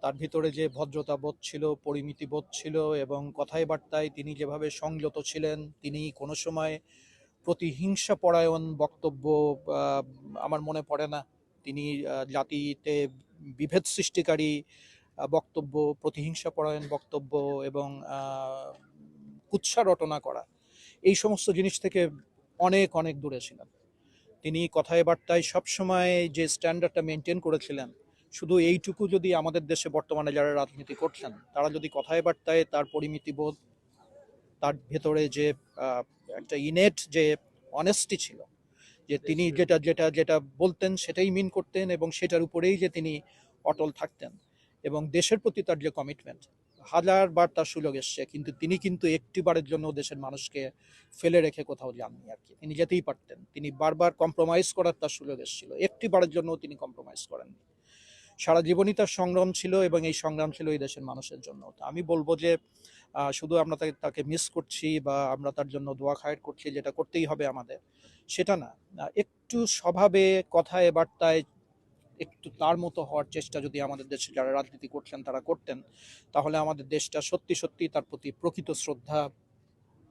তার ভিতরে যে ভদ্রতা বোধ ছিল, পরিমিতি বোধ ছিল এবং কথায় বার্তায় তিনি যেভাবে সংযত ছিলেন, তিনি কোনো সময় প্রতিহিংসা পরায়ণ বক্তব্য আহ, আমার মনে পড়ে না। তিনি জাতিতে বিভেদ সৃষ্টিকারী বক্তব্য, প্রতিহিংসা পরায়ণ বক্তব্য এবং কুৎসা রটনা করা, এই সমস্ত জিনিস থেকে অনেক অনেক দূরে ছিলেন। তিনি কথায় বার্তায় সবসময় যে স্ট্যান্ডার্ডটা মেনটেন করেছিলেন, শুধু এইটুকু যদি আমাদের দেশে বর্তমানে যারা রাজনীতি করছেন তারা যদি কথায় বার্তায় তার পরিমিতিবোধ, তার ভেতরে যে আহ, একটা ইনেট যে অনেস্টি ছিল, যে তিনি যেটা যেটা যেটা বলতেন সেটাই মিন করতেন এবং সেটার উপরেই যে তিনি অটল থাকতেন, এবং দেশের প্রতি তার যে কমিটমেন্ট, হাজারবার তার সুযোগ এসছে কিন্তু তিনি কিন্তু একটি বারের জন্য দেশের মানুষকে ফেলে রেখে কোথাও যাননি আর কি। তিনি যেতেই পারতেন, তিনি বারবার কম্প্রোমাইজ করার তার সুযোগ এসেছিল, একটি বারের জন্য তিনি কম্প্রোমাইজ করেননি। সারা জীবনই তার সংগ্রাম ছিল এবং এই সংগ্রাম ছিল এই দেশের মানুষের জন্য। তো আমি বলবো যে শুধু আমরা তাকে তাকে মিস করছি বা আমরা তার জন্য দোয়া খায়ের করছি, যেটা করতেই হবে আমাদের, সেটা না। একটু স্বভাবে, কথায় বার্তায় একটু তার মতো হওয়ার চেষ্টা যদি আমাদের দেশে যারা রাজনীতি করছেন তারা করতেন, তাহলে আমাদের দেশটা সত্যি সত্যি তার প্রতি প্রকৃত শ্রদ্ধা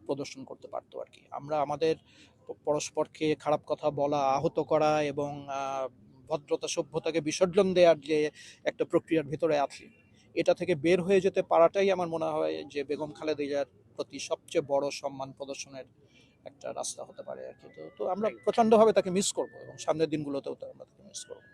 প্রদর্শন করতে পারতো আর কি। আমরা আমাদের পরস্পরকে খারাপ কথা বলা, আহত করা এবং ভদ্রতা সভ্যতাকে বিসর্জন দেওয়ার যে একটা প্রক্রিয়ার ভিতরে আছি, এটা থেকে বের হয়ে যেতে পারাটাই আমার মনে হয় যে বেগম খালেদা জিয়ার প্রতি সবচেয়ে বড় সম্মান প্রদর্শনের একটা রাস্তা হতে পারে আর কি। তো তো আমরা প্রচন্ডভাবে তাকে মিস করবো এবং সামনের দিনগুলোতেও আমরা তাকে মিস করবো।